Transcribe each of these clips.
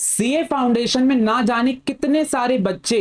CA foundation में ना जाने कितने सारे बच्चे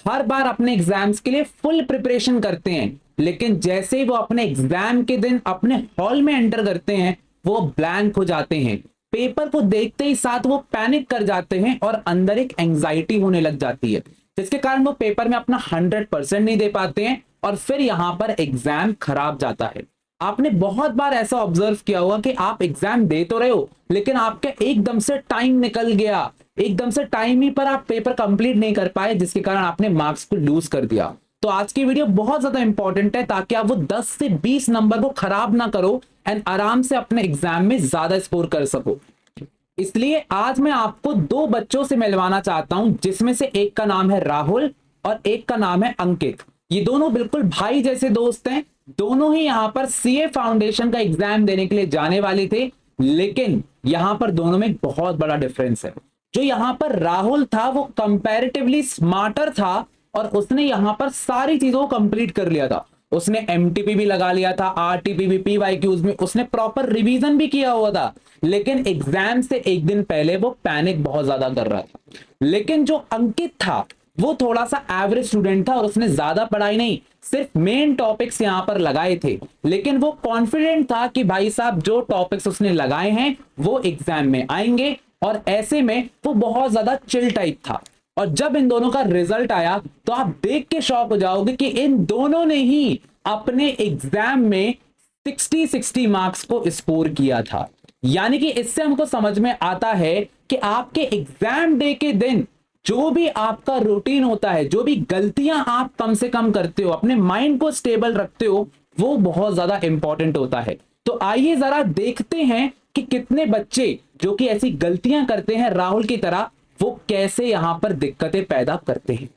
हर बार अपने एग्जाम्स के लिए फुल प्रिपरेशन करते हैं, लेकिन जैसे ही वो अपने एग्जाम के दिन अपने हॉल में एंटर करते हैं वो ब्लैंक हो जाते हैं। पेपर को देखते ही साथ वो पैनिक कर जाते हैं और अंदर एक एंजाइटी होने लग जाती है, जिसके कारण वो पेपर में अपना 100% नहीं दे पाते हैं और फिर यहां पर एग्जाम खराब जाता है। आपने बहुत बार ऐसा ऑब्जर्व किया होगा कि आप एग्जाम दे तो रहे हो लेकिन आपके एकदम से टाइम निकल गया, एकदम से टाइम ही पर आप पेपर कंप्लीट नहीं कर पाए, जिसके कारण आपने मार्क्स को लूज कर दिया। तो आज की वीडियो बहुत ज्यादा इंपॉर्टेंट है ताकि आप वो 10 से 20 नंबर को खराब ना करो एंड आराम से अपने एग्जाम में ज्यादा स्कोर कर सको। इसलिए आज मैं आपको दो बच्चों से मिलवाना चाहता हूं, जिसमें से एक का नाम है राहुल और एक का नाम है अंकित। ये दोनों बिल्कुल भाई जैसे दोस्त हैं। दोनों ही यहां पर सीए फाउंडेशन का एग्जाम देने के लिए जाने वाले थे, लेकिन यहां पर दोनों में एक बहुत बड़ा डिफरेंस है। जो यहां पर राहुल था वो कंपैरेटिवली स्मार्टर था और उसने यहां पर सारी चीजों को कंप्लीट कर लिया था। उसने एमटीपी भी लगा लिया था, आरटीपी भी, पीवाईक्यूज में उसने प्रॉपर रिवीजन भी किया हुआ था, लेकिन एग्जाम से एक दिन पहले वो पैनिक बहुत ज्यादा कर रहा था। लेकिन जो अंकित था वो थोड़ा सा एवरेज स्टूडेंट था और उसने ज्यादा पढ़ाई नहीं, सिर्फ मेन टॉपिक्स यहां पर लगाए थे, लेकिन वो कॉन्फिडेंट था कि भाई साहब जो टॉपिक्स उसने लगाए हैं वो एग्जाम में आएंगे, और ऐसे में वो बहुत ज्यादा चिल टाइप था। और जब इन दोनों का रिजल्ट आया तो आप देख के शॉक हो जाओगे कि इन दोनों ने ही अपने एग्जाम में 60 मार्क्स को स्कोर किया था। यानी कि इससे हमको समझ में आता है कि आपके एग्जाम डे के दिन जो भी आपका रूटीन होता है, जो भी गलतियां आप कम से कम करते हो, अपने माइंड को स्टेबल रखते हो, वो बहुत ज्यादा इंपॉर्टेंट होता है। तो आइए जरा देखते हैं कि कितने बच्चे जो कि ऐसी गलतियां करते हैं राहुल की तरह, वो कैसे यहां पर दिक्कतें पैदा करते हैं।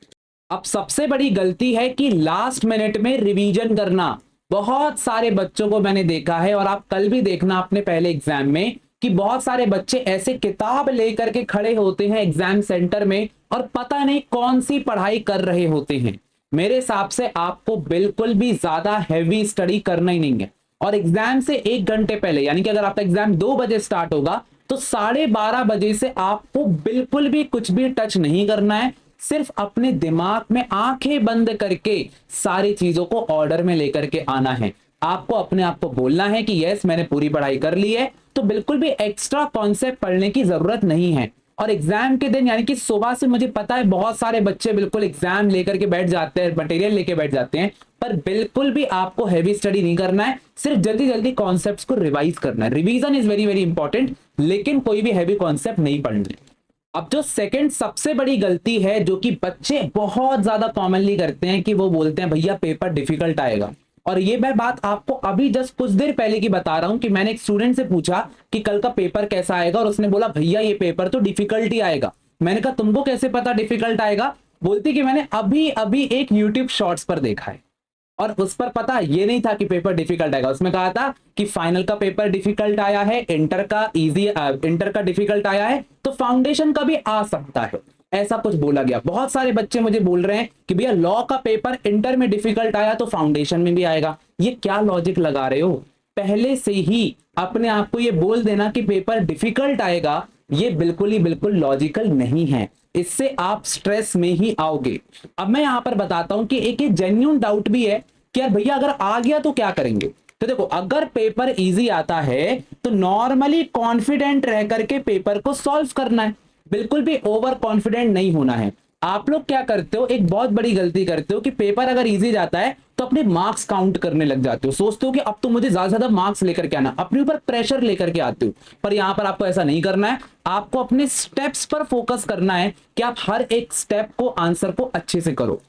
अब सबसे बड़ी गलती है कि लास्ट मिनट में रिवीजन करना। बहुत सारे बच्चों को मैंने देखा है और आप कल भी देखना अपने पहले एग्जाम में कि बहुत सारे बच्चे ऐसे किताब लेकर के खड़े होते हैं एग्जाम सेंटर में और पता नहीं कौन सी पढ़ाई कर रहे होते हैं। मेरे हिसाब से आपको बिल्कुल भी ज्यादा हैवी स्टडी करना ही नहीं है, और एग्जाम से 1 घंटे पहले, यानी कि अगर आपका एग्जाम 2 बजे स्टार्ट होगा तो 12:30 बजे से आपको बिल्कुल भी कुछ भी टच नहीं करना है। सिर्फ अपने दिमाग में आंखें बंद करके सारी चीजों को ऑर्डर में लेकर के आना है। आपको अपने आप को बोलना है कि यस मैंने पूरी पढ़ाई कर ली है, तो बिल्कुल भी एक्स्ट्रा कॉन्सेप्ट पढ़ने की जरूरत नहीं है। और एग्जाम के दिन यानी कि सुबह से मुझे पता है बहुत सारे बच्चे बिल्कुल एग्जाम लेकर के बैठ जाते हैं, मटेरियल लेके बैठ जाते हैं, पर बिल्कुल भी आपको हैवी स्टडी नहीं करना है। सिर्फ जल्दी जल्दी कॉन्सेप्ट्स को रिवाइज करना है। Revision is very very important, लेकिन कोई भी हैवी कॉन्सेप्ट नहीं पढ़ना है। अब जो सेकंड सबसे बड़ी गलती है जो कि बच्चे बहुत ज्यादा कॉमनली करते हैं कि वो बोलते हैं भैया पेपर डिफिकल्ट आएगा। और ये मैं बात आपको अभी जस्ट कुछ देर पहले की बता रहा हूं कि मैंने एक स्टूडेंट से पूछा कि कल का पेपर कैसा आएगा, और उसने बोला भैया ये पेपर तो डिफिकल्ट ही आएगा। मैंने कहा तुमको कैसे पता डिफिकल्ट आएगा? बोलती कि मैंने अभी अभी एक यूट्यूब शॉर्ट्स पर देखा है और उस पर पता ये नहीं था कि पेपर डिफिकल्ट आएगा। उसमें कहा था कि फाइनल का पेपर डिफिकल्ट आया है, इंटर का इंटर का डिफिकल्ट आया है, तो फाउंडेशन का भी आ सकता है, ऐसा कुछ बोला गया। बहुत सारे बच्चे मुझे बोल रहे हैं कि भैया लॉ का पेपर इंटर में डिफिकल्ट आया तो फाउंडेशन में भी आएगा। ये क्या लॉजिक लगा रहे हो? पहले से ही अपने आप को ये बोल देना कि पेपर डिफिकल्ट आएगा, ये बिल्कुल ही बिल्कुल लॉजिकल नहीं है। इससे आप स्ट्रेस में ही आओगे। अब मैं यहां पर बताता हूं कि एक जेन्युइन डाउट भी है कि यार भैया अगर आ गया तो क्या करेंगे। तो देखो, अगर पेपर इजी आता है तो नॉर्मली कॉन्फिडेंट रह करके पेपर को सॉल्व करना है, बिल्कुल भी ओवर कॉन्फिडेंट नहीं होना है। आप लोग क्या करते हो, एक बहुत बड़ी गलती करते हो कि पेपर अगर इजी जाता है तो अपने मार्क्स काउंट करने लग जाते हो। सोचते हो कि अब तो मुझे ज्यादा से ज्यादा मार्क्स लेकर के आना, अपने ऊपर प्रेशर लेकर के आते हो। पर यहां पर आपको ऐसा नहीं करना है। आपको अपने स्टेप्स पर फोकस करना है कि आप हर एक स्टेप को, आंसर को अच्छे से करो।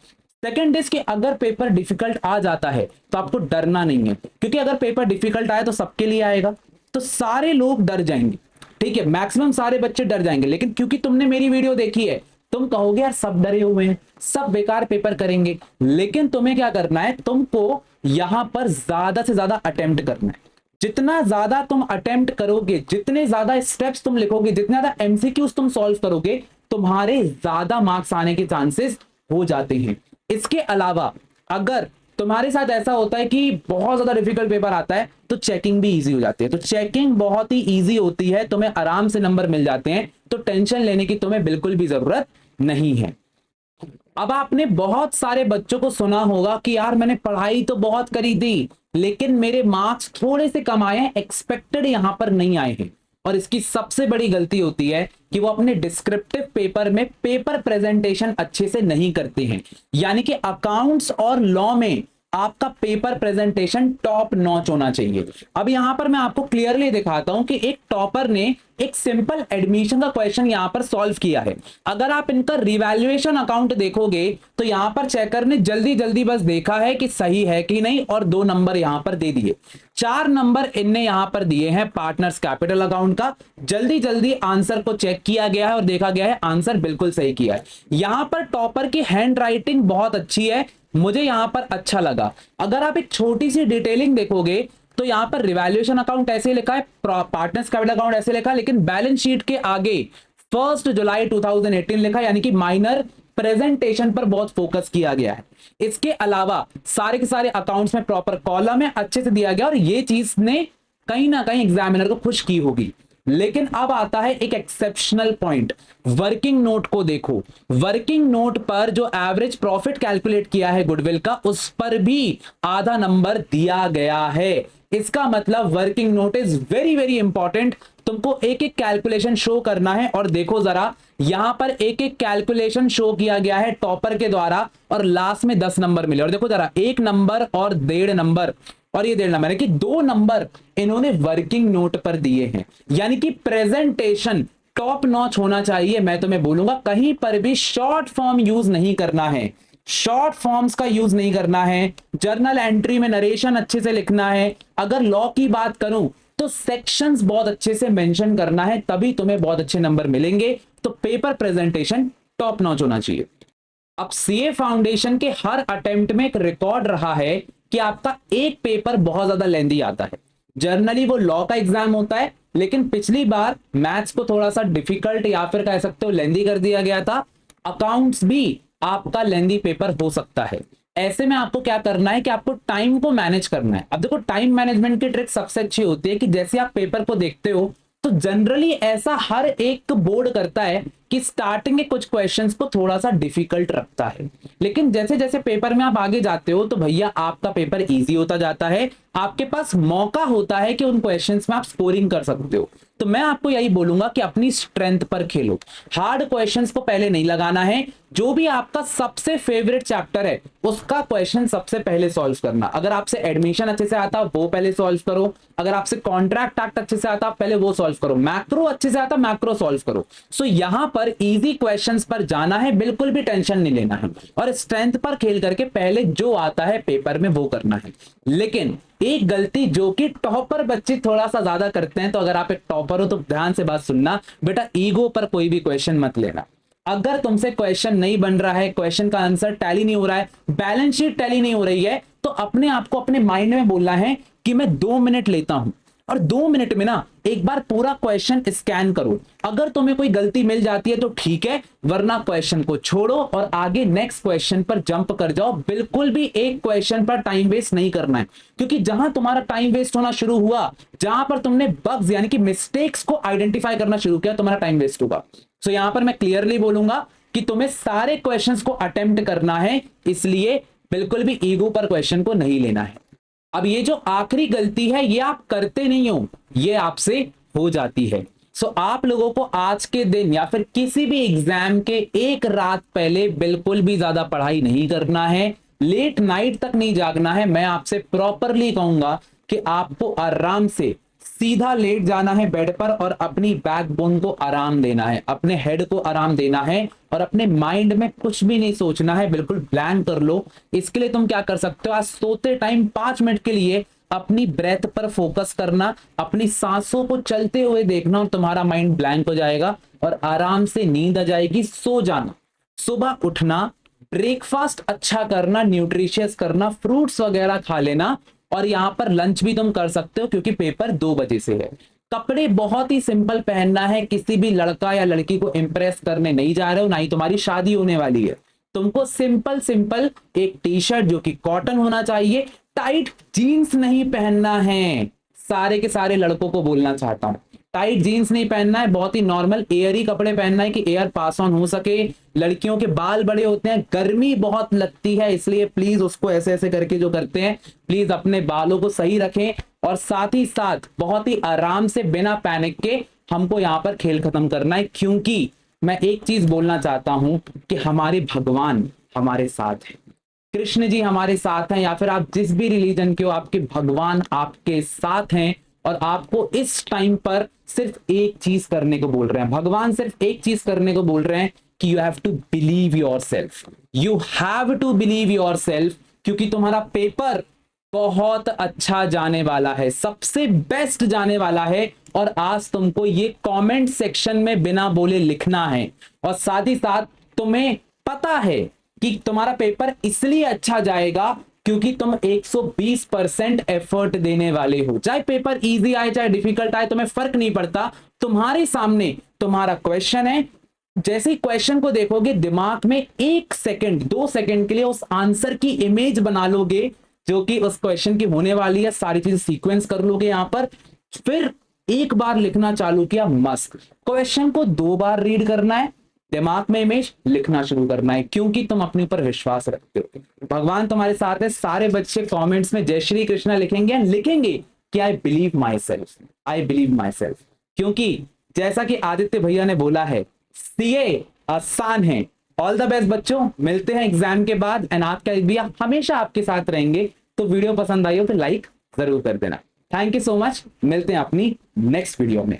सेकेंड इज कि अगर पेपर डिफिकल्ट आ जाता है तो आपको डरना नहीं है, क्योंकि अगर पेपर डिफिकल्ट आए तो सबके लिए आएगा, तो सारे लोग डर जाएंगे। ठीक है, मैक्सिमम सारे बच्चे डर जाएंगे, लेकिन क्योंकि तुमने मेरी वीडियो देखी है तुम कहोगे यार सब डरे हुए हैं, सब बेकार पेपर करेंगे। लेकिन तुम्हें क्या करना है, तुमको यहां पर ज्यादा से ज्यादा अटेम्प्ट करना है। जितना ज्यादा तुम अटेम्प्ट करोगे, जितने ज्यादा स्टेप्स तुम लिखोगे, जितने ज्यादा एमसीक्यूज तुम सॉल्व करोगे, तुम्हारे ज्यादा मार्क्स आने के चांसेस हो जाते हैं। इसके अलावा अगर तुम्हारे साथ ऐसा होता है कि बहुत ज्यादा डिफिकल्ट पेपर आता है तो चेकिंग भी इजी हो जाती है। तो चेकिंग बहुत ही इजी होती है, तुम्हें आराम से नंबर मिल जाते हैं। तो टेंशन लेने की तुम्हें बिल्कुल भी जरूरत नहीं है। अब आपने बहुत सारे बच्चों को सुना होगा कि यार मैंने पढ़ाई तो बहुत करी थी लेकिन मेरे मार्क्स थोड़े से कम आए हैं, एक्सपेक्टेड यहां पर नहीं आए हैं। और इसकी सबसे बड़ी गलती होती है कि वो अपने डिस्क्रिप्टिव पेपर में पेपर प्रेजेंटेशन अच्छे से नहीं करते हैं। यानी कि अकाउंट्स और लॉ में आपका पेपर प्रेजेंटेशन टॉप नॉच होना चाहिए। अब यहां पर मैं आपको क्लियरली दिखाता हूं कि एक टॉपर ने एक सिंपल एडमिशन का क्वेश्चन यहां पर सॉल्व किया है। अगर आप इनका रिवैल्यूएशन अकाउंट देखोगे तो यहां पर चेकर ने जल्दी जल्दी बस देखा है कि सही है कि नहीं और 2 नंबर यहां पर दे दिए। 4 नंबर इनने यहां पर दिए हैं पार्टनर्स कैपिटल अकाउंट का। जल्दी जल्दी आंसर को चेक किया गया है और देखा गया है आंसर बिल्कुल सही किया है। यहां पर टॉपर की हैंड राइटिंग बहुत अच्छी है, मुझे यहां पर अच्छा लगा। अगर आप एक छोटी सी डिटेलिंग देखोगे तो यहां पर रिवैल्यूएशन अकाउंट ऐसे लिखा है, पार्टनर्स कैपिटल अकाउंट ऐसे लिखा है, लेकिन बैलेंस शीट के आगे 1 जुलाई 2018 लिखा, यानी कि माइनर प्रेजेंटेशन पर बहुत फोकस किया गया है। इसके अलावा सारे के सारे अकाउंट्स में प्रॉपर कॉलम है, अच्छे से दिया गया और ये चीज ने कहीं ना कहीं एग्जामिनर को खुश की होगी। लेकिन अब आता है एक एक्सेप्शनल पॉइंट, वर्किंग नोट को देखो। वर्किंग नोट पर जो एवरेज प्रॉफिट कैलकुलेट किया है गुडविल का, उस पर भी आधा नंबर दिया गया है। इसका मतलब working note is very very important. तुमको एक एक कैलकुलेशन शो करना है और देखो जरा यहां पर एक एक कैलकुलेशन शो किया गया है टॉपर के द्वारा और लास्ट में 10 नंबर मिले। और देखो जरा 1 नंबर और 1.5 नंबर और ये 1.5 नंबर है कि 2 नंबर इन्होंने वर्किंग नोट पर दिए हैं। यानी कि प्रेजेंटेशन टॉप नॉच होना चाहिए। मैं तुम्हें बोलूंगा कहीं पर भी शॉर्ट फॉर्म यूज नहीं करना है, शॉर्ट फॉर्म्स का यूज नहीं करना है। जर्नल एंट्री में नरेशन अच्छे से लिखना है। अगर लॉ की बात करूं तो सेक्शंस बहुत अच्छे से मेंशन करना है, तभी तुम्हें बहुत अच्छे नंबर मिलेंगे। तो पेपर प्रेजेंटेशन टॉप नॉच होना चाहिए। अब सीए फाउंडेशन के हर अटेम्प्ट में एक रिकॉर्ड रहा है कि आपका एक पेपर बहुत ज्यादा लेंदी आता है। जर्नली वो लॉ का एग्जाम होता है, लेकिन पिछली बार मैथ्स को थोड़ा सा डिफिकल्ट या फिर कह सकते हो लेंदी कर दिया गया था। अकाउंट्स भी आपका लेंदी पेपर हो सकता है। ऐसे में आपको क्या करना है कि आपको टाइम को मैनेज करना है। अब देखो टाइम मैनेजमेंट की ट्रिक सबसे अच्छी होती है कि जैसे आप पेपर को देखते हो तो जनरली ऐसा हर एक बोर्ड करता है कि स्टार्टिंग के कुछ क्वेश्चंस को थोड़ा सा डिफिकल्ट रखता है, लेकिन जैसे जैसे पेपर में आप आगे जाते हो तो भैया आपका पेपर इजी होता जाता है। आपके पास मौका होता है कि उन क्वेश्चंस में आप स्कोरिंग कर सकते हो। तो मैं आपको यही बोलूंगा कि अपनी स्ट्रेंथ पर खेलो, हार्ड क्वेश्चंस को पहले नहीं लगाना है। जो भी आपका सबसे फेवरेट चैप्टर है उसका क्वेश्चन सबसे पहले सॉल्व करना। अगर आपसे एडमिशन अच्छे से आता वो पहले सॉल्व करो, अगर आपसे कॉन्ट्रैक्ट एक्ट अच्छे से आता पहले वो सॉल्व करो, मैक्रो अच्छे से आता मैक्रो सॉल्व करो। सो यहां पर इजी क्वेश्चंस पर जाना है, बिल्कुल भी टेंशन नहीं लेना है और स्ट्रेंथ पर खेल करके पहले जो आता है पेपर में वो करना है। लेकिन एक गलती जो कि टॉपर बच्चे थोड़ा सा ज्यादा करते हैं, तो अगर आप एक टॉपर हो तो ध्यान से बात सुनना बेटा, ईगो पर कोई भी क्वेश्चन मत लेना। अगर तुमसे क्वेश्चन नहीं बन रहा है, क्वेश्चन का आंसर टैली नहीं हो रहा है, बैलेंस शीट टैली नहीं हो रही है, तो अपने आप को अपने माइंड में बोलना है कि मैं 2 मिनट लेता हूं और 2 मिनट में ना एक बार पूरा क्वेश्चन स्कैन करो। अगर तुम्हें कोई गलती मिल जाती है तो ठीक है, वरना क्वेश्चन को छोड़ो और आगे नेक्स्ट क्वेश्चन पर जंप कर जाओ। बिल्कुल भी एक क्वेश्चन पर टाइम वेस्ट नहीं करना है, क्योंकि जहां तुम्हारा टाइम वेस्ट होना शुरू हुआ, जहां पर तुमने बग्स यानी कि मिस्टेक्स को आइडेंटिफाई करना शुरू किया, तुम्हारा टाइम वेस्ट होगा। सो यहां पर मैं क्लियरली बोलूंगा कि तुम्हें सारे क्वेश्चंस को अटेम्प्ट करना है, इसलिए बिल्कुल भी ईगो पर क्वेश्चन को नहीं लेना है। अब ये जो आखिरी गलती है ये आप करते नहीं हो, ये आपसे हो जाती है। सो आप लोगों को आज के दिन या फिर किसी भी एग्जाम के एक रात पहले बिल्कुल भी ज्यादा पढ़ाई नहीं करना है, लेट नाइट तक नहीं जागना है। मैं आपसे प्रॉपरली कहूंगा कि आपको आराम से सीधा लेट जाना है बेड पर और अपनी बैकबोन को आराम देना है, अपने हेड को आराम देना है और अपने माइंड में कुछ भी नहीं सोचना है, बिल्कुल ब्लैंक कर लो। इसके लिए तुम क्या कर सकते हो, आज सोते टाइम 5 मिनट के लिए अपनी ब्रेथ पर फोकस करना, अपनी सांसों को चलते हुए देखना और तुम्हारा माइंड ब्लैंक हो जाएगा और आराम से नींद आ जाएगी। सो जाना, सुबह उठना, ब्रेकफास्ट अच्छा करना, न्यूट्रिशियस करना, फ्रूट्स वगैरह खा लेना और यहां पर लंच भी तुम कर सकते हो क्योंकि पेपर 2 बजे से है। कपड़े बहुत ही सिंपल पहनना है, किसी भी लड़का या लड़की को इंप्रेस करने नहीं जा रहे हो, ना ही तुम्हारी शादी होने वाली है। तुमको सिंपल सिंपल एक टी शर्ट जो कि कॉटन होना चाहिए, टाइट जीन्स नहीं पहनना है। सारे के सारे लड़कों को बोलना चाहता हूं, टाइट जीन्स नहीं पहनना है, बहुत ही नॉर्मल एयरी कपड़े पहनना है कि एयर पास ऑन हो सके। लड़कियों के बाल बड़े होते हैं, गर्मी बहुत लगती है, इसलिए प्लीज उसको ऐसे ऐसे करके जो करते हैं, प्लीज अपने बालों को सही रखें। और साथ ही साथ बहुत ही आराम से बिना पैनिक के हमको यहाँ पर खेल खत्म करना है, क्योंकि मैं एक चीज बोलना चाहता हूं कि हमारे भगवान हमारे साथ है, कृष्ण जी हमारे साथ हैं, या फिर आप जिस भी रिलीजन के हो, आपके भगवान आपके साथ हैं। और आपको इस टाइम पर सिर्फ एक चीज करने को बोल रहे हैं, भगवान सिर्फ एक चीज करने को बोल रहे हैं कि you have to believe yourself, you have to believe yourself, क्योंकि तुम्हारा पेपर बहुत अच्छा जाने वाला है, सबसे बेस्ट जाने वाला है। और आज तुमको ये कमेंट सेक्शन में बिना बोले लिखना है। और साथ ही साथ तुम्हें पता है कि तुम्हारा पेपर इसलिए अच्छा जाएगा क्योंकि तुम 120% एफर्ट देने वाले हो। चाहे पेपर इजी आए चाहे डिफिकल्ट आए, तुम्हें फर्क नहीं पड़ता। तुम्हारे सामने तुम्हारा क्वेश्चन है, जैसे ही क्वेश्चन को देखोगे दिमाग में 1 सेकंड 2 सेकंड के लिए उस आंसर की इमेज बना लोगे जो कि उस क्वेश्चन की होने वाली है, सारी चीजें सीक्वेंस कर लोगे यहां पर, फिर एक बार लिखना चालू किया, मस्त। क्वेश्चन को 2 बार रीड करना है, दिमाग में इमेज लिखना शुरू करना है, क्योंकि तुम अपने ऊपर विश्वास रखते हो, भगवान तुम्हारे साथ है। सारे बच्चे कमेंट्स में जय श्री कृष्णा लिखेंगे, लिखेंगे कि I believe my self, I believe my self. क्योंकि जैसा कि आदित्य भैया ने बोला है, सीए आसान है। ऑल द बेस्ट बच्चों, मिलते हैं एग्जाम के बाद। एंड आपका भैया हमेशा आपके साथ रहेंगे। तो वीडियो पसंद आई हो तो लाइक जरूर कर देना। थैंक यू सो मच, मिलते हैं अपनी नेक्स्ट वीडियो में।